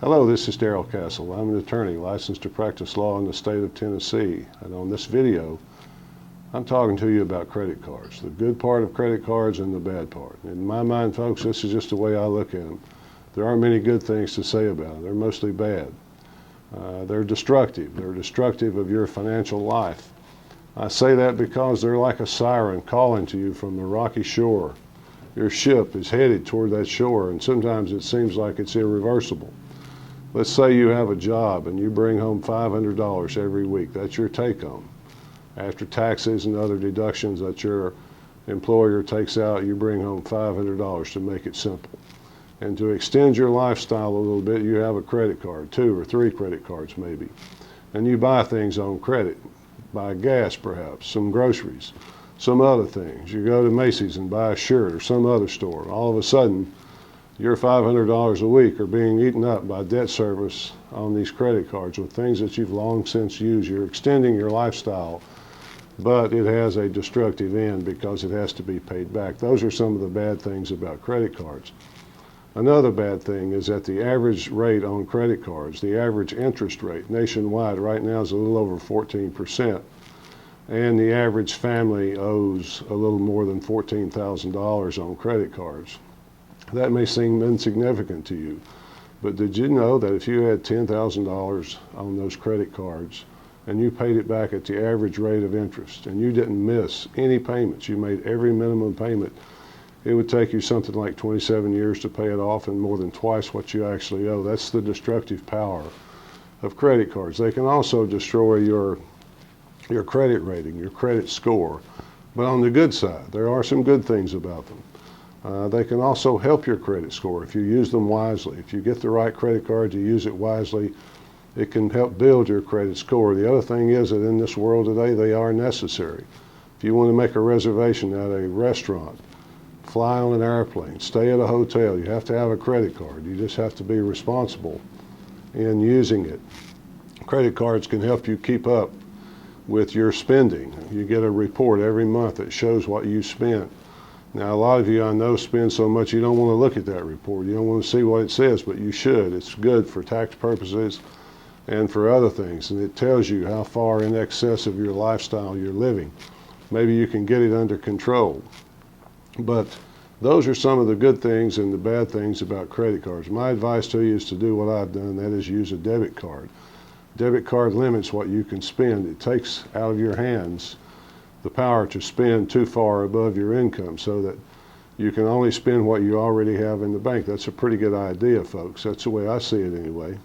Hello, this is Darrell Castle. I'm an attorney licensed to practice law in the state of Tennessee. And on this video, I'm talking to you about credit cards, the good part of credit cards and the bad part. In my mind, folks, this is just the way I look at them. There aren't many good things to say about them. They're mostly bad. They're destructive. They're destructive of your financial life. I say that because they're like a siren calling to you from the rocky shore. Your ship is headed toward that shore, and sometimes it seems like it's irreversible. Let's say you have a job and you bring home $500 every week. That's your take home. After taxes and other deductions that your employer takes out, you bring home $500 to make it simple. And to extend your lifestyle a little bit, you have a credit card, 2 or 3 credit cards maybe. And you buy things on credit. Buy gas perhaps, some groceries, some other things. You go to Macy's and buy a shirt or some other store. All of a sudden, your $500 a week are being eaten up by debt service on these credit cards with things that you've long since used. You're extending your lifestyle, but it has a destructive end because it has to be paid back. Those are some of the bad things about credit cards. Another bad thing is that the average rate on credit cards, the average interest rate nationwide right now is a little over 14%. And the average family owes a little more than $14,000 on credit cards. That may seem insignificant to you, but did you know that if you had $10,000 on those credit cards and you paid it back at the average rate of interest and you didn't miss any payments, you made every minimum payment, it would take you something like 27 years to pay it off and more than twice what you actually owe. That's the destructive power of credit cards. They can also destroy your credit rating, your credit score. But on the good side, there are some good things about them. They can also help your credit score if you use them wisely. If you get the right credit card, you use it wisely, it can help build your credit score. The other thing is that in this world today, they are necessary. If you want to make a reservation at a restaurant, fly on an airplane, stay at a hotel, you have to have a credit card. You just have to be responsible in using it. Credit cards can help you keep up with your spending. You get a report every month that shows what you spent. Now, a lot of you I know spend so much you don't want to look at that report. You don't want to see what it says, but you should. It's good for tax purposes and for other things, and it tells you how far in excess of your lifestyle you're living. Maybe you can get it under control. But those are some of the good things and the bad things about credit cards. My advice to you is to do what I've done, that is use a debit card. Debit card limits what you can spend. It takes out of your hands the power to spend too far above your income so that you can only spend what you already have in the bank. That's a pretty good idea, folks. That's the way I see it anyway.